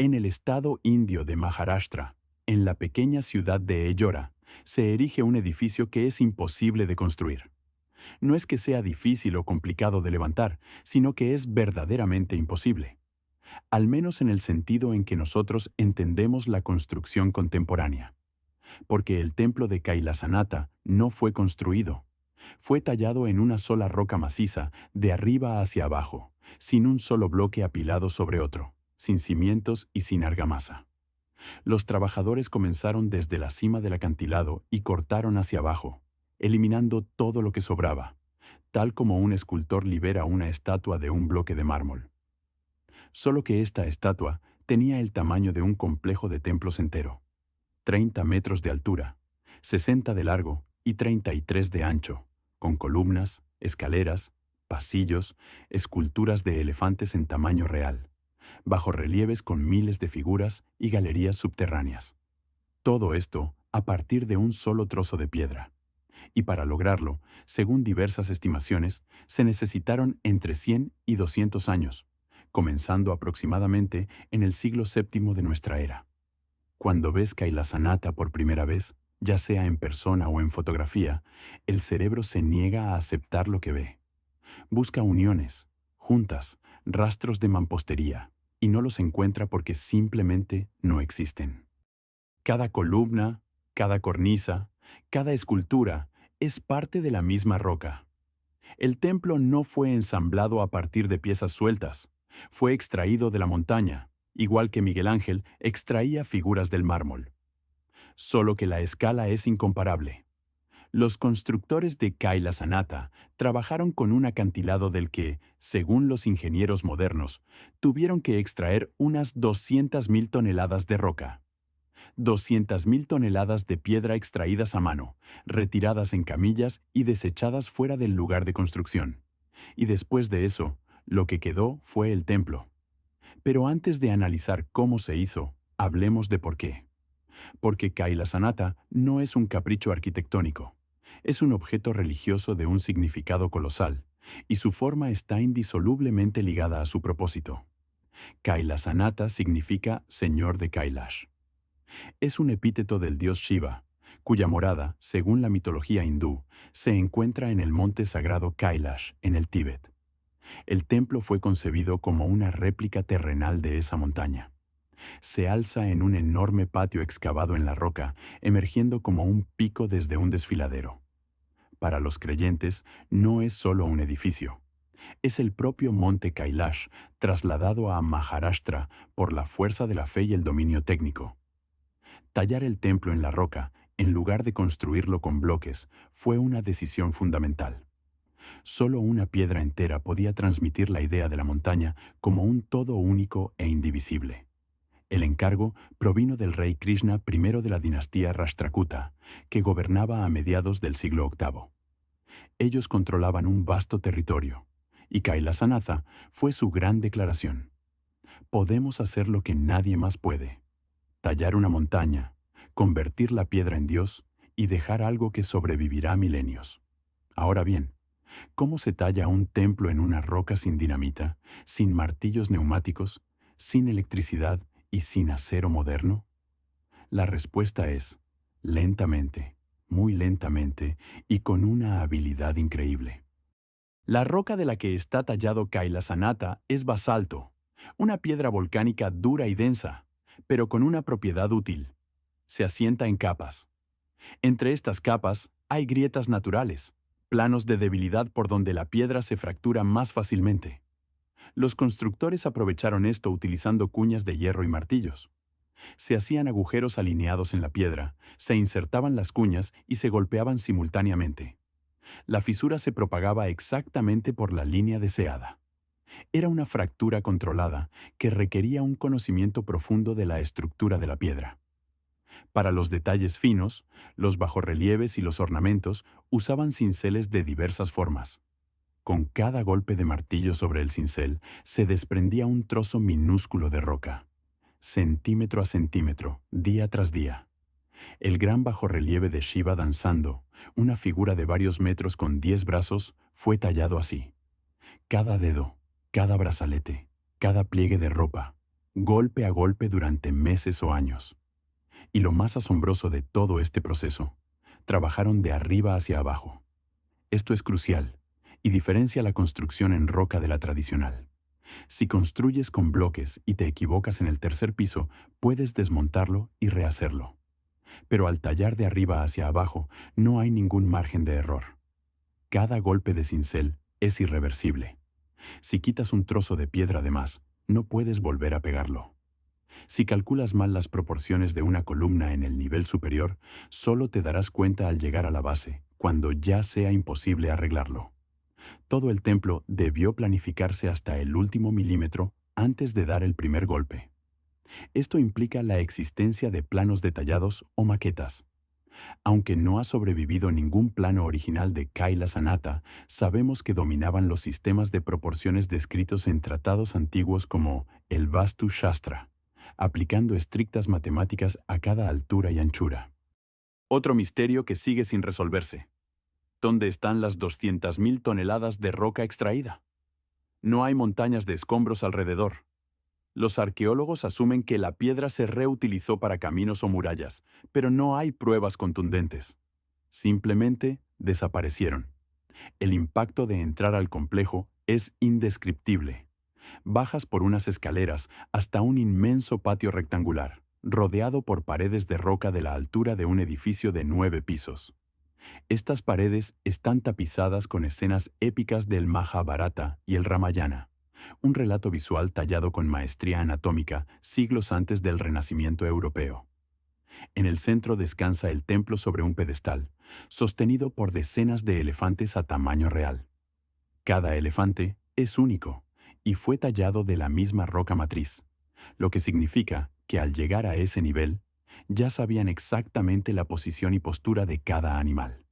En el estado indio de Maharashtra, en la pequeña ciudad de Ellora, se erige un edificio que es imposible de construir. No es que sea difícil o complicado de levantar, sino que es verdaderamente imposible, al menos en el sentido en que nosotros entendemos la construcción contemporánea. Porque el templo de Kailasanata no fue construido. Fue tallado en una sola roca maciza, de arriba hacia abajo, sin un solo bloque apilado sobre otro, sin cimientos y sin argamasa. Los trabajadores comenzaron desde la cima del acantilado y cortaron hacia abajo, eliminando todo lo que sobraba, tal como un escultor libera una estatua de un bloque de mármol. Solo que esta estatua tenía el tamaño de un complejo de templos entero: 30 metros de altura, 60 de largo y 33 de ancho, con columnas, escaleras, pasillos, esculturas de elefantes en tamaño real, bajorrelieves con miles de figuras y galerías subterráneas. Todo esto a partir de un solo trozo de piedra. Y para lograrlo, según diversas estimaciones, se necesitaron entre 100 y 200 años, comenzando aproximadamente en el siglo VII de nuestra era. Cuando ves Kailasanata por primera vez, ya sea en persona o en fotografía, el cerebro se niega a aceptar lo que ve. Busca uniones, juntas, rastros de mampostería, y no los encuentra porque simplemente no existen. Cada columna, cada cornisa, cada escultura es parte de la misma roca. El templo no fue ensamblado a partir de piezas sueltas, fue extraído de la montaña, igual que Miguel Ángel extraía figuras del mármol. Solo que la escala es incomparable. Los constructores de Kailasanata trabajaron con un acantilado del que, según los ingenieros modernos, tuvieron que extraer unas 200.000 toneladas de roca. 200.000 toneladas de piedra extraídas a mano, retiradas en camillas y desechadas fuera del lugar de construcción. Y después de eso, lo que quedó fue el templo. Pero antes de analizar cómo se hizo, hablemos de por qué. Porque Kailasanata no es un capricho arquitectónico. Es un objeto religioso de un significado colosal, y su forma está indisolublemente ligada a su propósito. Kailasanata significa Señor de Kailash. Es un epíteto del dios Shiva, cuya morada, según la mitología hindú, se encuentra en el monte sagrado Kailash, en el Tíbet. El templo fue concebido como una réplica terrenal de esa montaña. Se alza en un enorme patio excavado en la roca, emergiendo como un pico desde un desfiladero. Para los creyentes, no es solo un edificio. Es el propio monte Kailash, trasladado a Maharashtra por la fuerza de la fe y el dominio técnico. Tallar el templo en la roca, en lugar de construirlo con bloques, fue una decisión fundamental. Solo una piedra entera podía transmitir la idea de la montaña como un todo único e indivisible. El encargo provino del rey Krishna I de la dinastía Rashtrakuta, que gobernaba a mediados del siglo VIII. Ellos controlaban un vasto territorio, y Kailasanatha fue su gran declaración. Podemos hacer lo que nadie más puede: tallar una montaña, convertir la piedra en Dios y dejar algo que sobrevivirá milenios. Ahora bien, ¿cómo se talla un templo en una roca sin dinamita, sin martillos neumáticos, sin electricidad y sin acero moderno? La respuesta es: lentamente, muy lentamente y con una habilidad increíble. La roca de la que está tallado Kailasanatha es basalto, una piedra volcánica dura y densa, pero con una propiedad útil: se asienta en capas. Entre estas capas hay grietas naturales, planos de debilidad por donde la piedra se fractura más fácilmente. Los constructores aprovecharon esto utilizando cuñas de hierro y martillos. Se hacían agujeros alineados en la piedra, se insertaban las cuñas y se golpeaban simultáneamente. La fisura se propagaba exactamente por la línea deseada. Era una fractura controlada que requería un conocimiento profundo de la estructura de la piedra. Para los detalles finos, los bajorrelieves y los ornamentos usaban cinceles de diversas formas. Con cada golpe de martillo sobre el cincel se desprendía un trozo minúsculo de roca, centímetro a centímetro, día tras día. El gran bajorrelieve de Shiva danzando, una figura de varios metros con 10 brazos, fue tallado así. Cada dedo, cada brazalete, cada pliegue de ropa, golpe a golpe durante meses o años. Y lo más asombroso de todo este proceso, trabajaron de arriba hacia abajo. Esto es crucial y diferencia la construcción en roca de la tradicional. Si construyes con bloques y te equivocas en el tercer piso, puedes desmontarlo y rehacerlo. Pero al tallar de arriba hacia abajo, no hay ningún margen de error. Cada golpe de cincel es irreversible. Si quitas un trozo de piedra de más, no puedes volver a pegarlo. Si calculas mal las proporciones de una columna en el nivel superior, solo te darás cuenta al llegar a la base, cuando ya sea imposible arreglarlo. Todo el templo debió planificarse hasta el último milímetro antes de dar el primer golpe. Esto implica la existencia de planos detallados o maquetas. Aunque no ha sobrevivido ningún plano original de Kaila Sanata, sabemos que dominaban los sistemas de proporciones descritos en tratados antiguos como el Vastu Shastra, aplicando estrictas matemáticas a cada altura y anchura. Otro misterio que sigue sin resolverse. ¿Dónde están las 200.000 toneladas de roca extraída? No hay montañas de escombros alrededor. Los arqueólogos asumen que la piedra se reutilizó para caminos o murallas, pero no hay pruebas contundentes. Simplemente desaparecieron. El impacto de entrar al complejo es indescriptible. Bajas por unas escaleras hasta un inmenso patio rectangular, rodeado por paredes de roca de la altura de un edificio de 9 pisos. Estas paredes están tapizadas con escenas épicas del Mahabharata y el Ramayana, un relato visual tallado con maestría anatómica siglos antes del Renacimiento europeo. En el centro descansa el templo sobre un pedestal, sostenido por decenas de elefantes a tamaño real. Cada elefante es único y fue tallado de la misma roca matriz, lo que significa que al llegar a ese nivel, ya sabían exactamente la posición y postura de cada animal.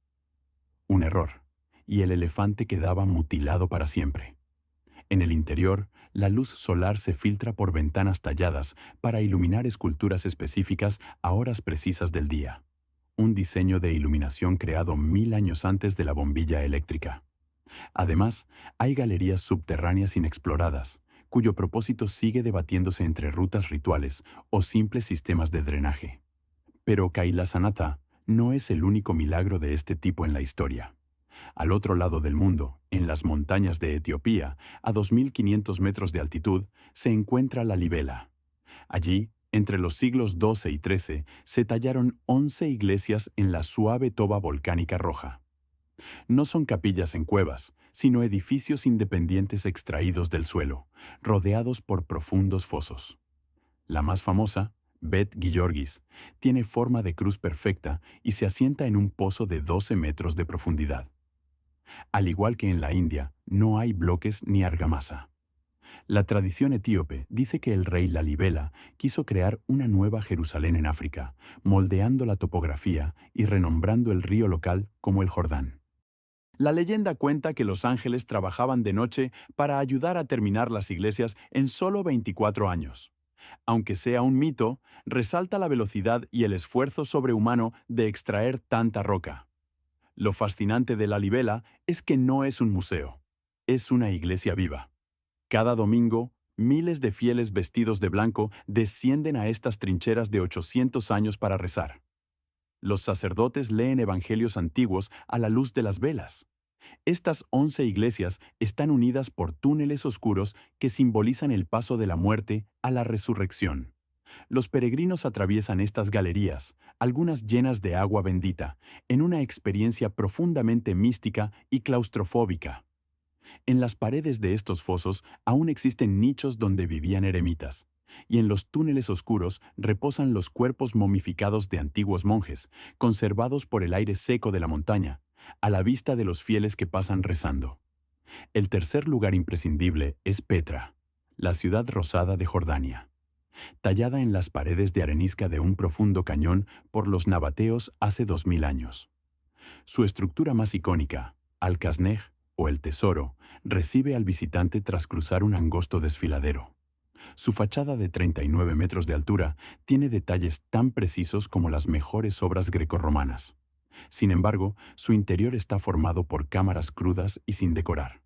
Un error, y el elefante quedaba mutilado para siempre. En el interior, la luz solar se filtra por ventanas talladas para iluminar esculturas específicas a horas precisas del día. Un diseño de iluminación creado 1000 años antes de la bombilla eléctrica. Además, hay galerías subterráneas inexploradas, cuyo propósito sigue debatiéndose entre rutas rituales o simples sistemas de drenaje. Pero Kailasanatha no es el único milagro de este tipo en la historia. Al otro lado del mundo, en las montañas de Etiopía, a 2.500 metros de altitud, se encuentra la Libela. Allí, entre los siglos XII y XIII, se tallaron 11 iglesias en la suave toba volcánica roja. No son capillas en cuevas, sino edificios independientes extraídos del suelo, rodeados por profundos fosos. La más famosa, Bet Giorgis, tiene forma de cruz perfecta y se asienta en un pozo de 12 metros de profundidad. Al igual que en la India, no hay bloques ni argamasa. La tradición etíope dice que el rey Lalibela quiso crear una nueva Jerusalén en África, moldeando la topografía y renombrando el río local como el Jordán. La leyenda cuenta que los ángeles trabajaban de noche para ayudar a terminar las iglesias en solo 24 años. Aunque sea un mito, resalta la velocidad y el esfuerzo sobrehumano de extraer tanta roca. Lo fascinante de la Libela es que no es un museo, es una iglesia viva. Cada domingo, miles de fieles vestidos de blanco descienden a estas trincheras de 800 años para rezar. Los sacerdotes leen evangelios antiguos a la luz de las velas. Estas 11 iglesias están unidas por túneles oscuros que simbolizan el paso de la muerte a la resurrección. Los peregrinos atraviesan estas galerías, algunas llenas de agua bendita, en una experiencia profundamente mística y claustrofóbica. En las paredes de estos fosos aún existen nichos donde vivían eremitas, y en los túneles oscuros reposan los cuerpos momificados de antiguos monjes, conservados por el aire seco de la montaña, a la vista de los fieles que pasan rezando. El tercer lugar imprescindible es Petra, la ciudad rosada de Jordania. Tallada en las paredes de arenisca de un profundo cañón por los nabateos hace 2000 años. Su estructura más icónica, Al-Kasneh, o el Tesoro, recibe al visitante tras cruzar un angosto desfiladero. Su fachada de 39 metros de altura tiene detalles tan precisos como las mejores obras grecorromanas. Sin embargo, su interior está formado por cámaras crudas y sin decorar.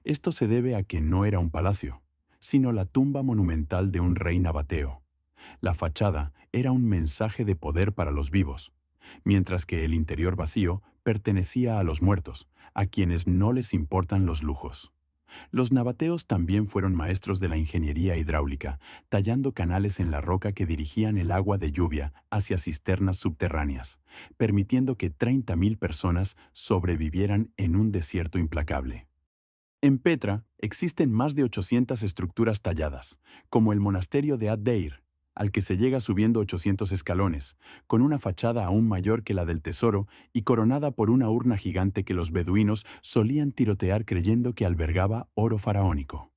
Esto se debe a que no era un palacio, sino la tumba monumental de un rey nabateo. La fachada era un mensaje de poder para los vivos, mientras que el interior vacío pertenecía a los muertos, a quienes no les importan los lujos. Los nabateos también fueron maestros de la ingeniería hidráulica, tallando canales en la roca que dirigían el agua de lluvia hacia cisternas subterráneas, permitiendo que 30.000 personas sobrevivieran en un desierto implacable. En Petra existen más de 800 estructuras talladas, como el monasterio de Ad-Deir, al que se llega subiendo 800 escalones, con una fachada aún mayor que la del tesoro y coronada por una urna gigante que los beduinos solían tirotear creyendo que albergaba oro faraónico.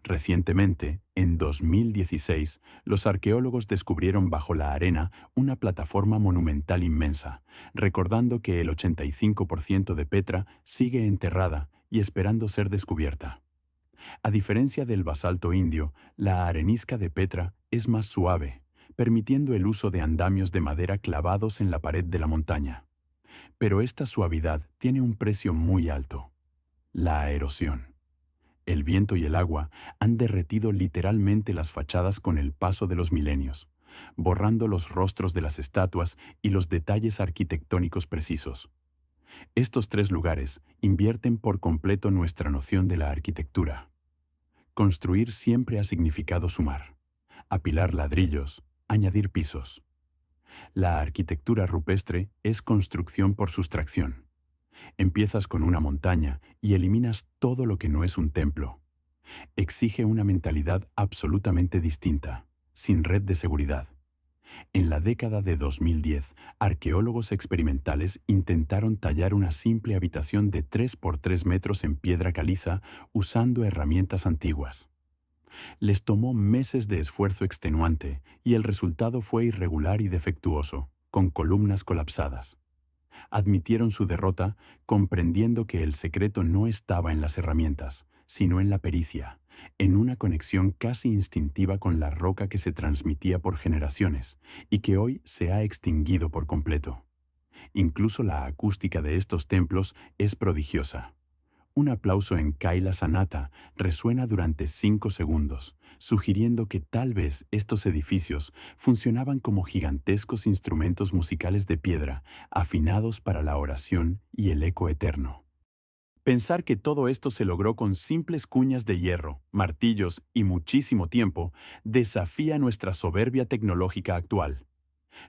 Recientemente, en 2016, los arqueólogos descubrieron bajo la arena una plataforma monumental inmensa, recordando que el 85% de Petra sigue enterrada y esperando ser descubierta. A diferencia del basalto indio, la arenisca de Petra es más suave, permitiendo el uso de andamios de madera clavados en la pared de la montaña. Pero esta suavidad tiene un precio muy alto: la erosión. El viento y el agua han derretido literalmente las fachadas con el paso de los milenios, borrando los rostros de las estatuas y los detalles arquitectónicos precisos. Estos tres lugares invierten por completo nuestra noción de la arquitectura. Construir siempre ha significado sumar, apilar ladrillos, añadir pisos. La arquitectura rupestre es construcción por sustracción. Empiezas con una montaña y eliminas todo lo que no es un templo. Exige una mentalidad absolutamente distinta, sin red de seguridad. En la década de 2010, arqueólogos experimentales intentaron tallar una simple habitación de 3 por 3 metros en piedra caliza usando herramientas antiguas. Les tomó meses de esfuerzo extenuante y el resultado fue irregular y defectuoso, con columnas colapsadas. Admitieron su derrota, comprendiendo que el secreto no estaba en las herramientas, sino en la pericia, en una conexión casi instintiva con la roca que se transmitía por generaciones y que hoy se ha extinguido por completo. Incluso la acústica de estos templos es prodigiosa. Un aplauso en Kaila Sanata resuena durante 5 segundos, sugiriendo que tal vez estos edificios funcionaban como gigantescos instrumentos musicales de piedra, afinados para la oración y el eco eterno. Pensar que todo esto se logró con simples cuñas de hierro, martillos y muchísimo tiempo desafía nuestra soberbia tecnológica actual.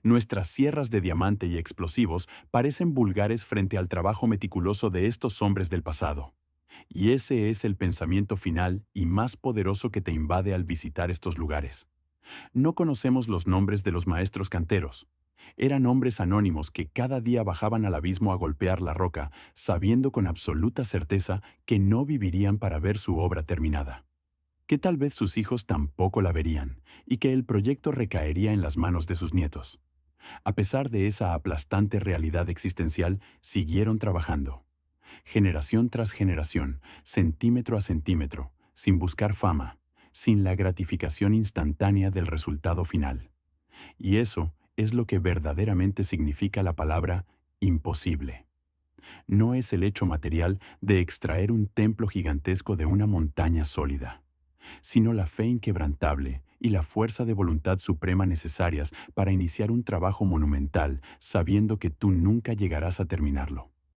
Nuestras sierras de diamante y explosivos parecen vulgares frente al trabajo meticuloso de estos hombres del pasado. Y ese es el pensamiento final y más poderoso que te invade al visitar estos lugares. No conocemos los nombres de los maestros canteros. Eran hombres anónimos que cada día bajaban al abismo a golpear la roca, sabiendo con absoluta certeza que no vivirían para ver su obra terminada. Que tal vez sus hijos tampoco la verían, y que el proyecto recaería en las manos de sus nietos. A pesar de esa aplastante realidad existencial, siguieron trabajando. Generación tras generación, centímetro a centímetro, sin buscar fama, sin la gratificación instantánea del resultado final. Y eso es lo que verdaderamente significa la palabra imposible. No es el hecho material de extraer un templo gigantesco de una montaña sólida, sino la fe inquebrantable y la fuerza de voluntad suprema necesarias para iniciar un trabajo monumental sabiendo que tú nunca llegarás a terminarlo.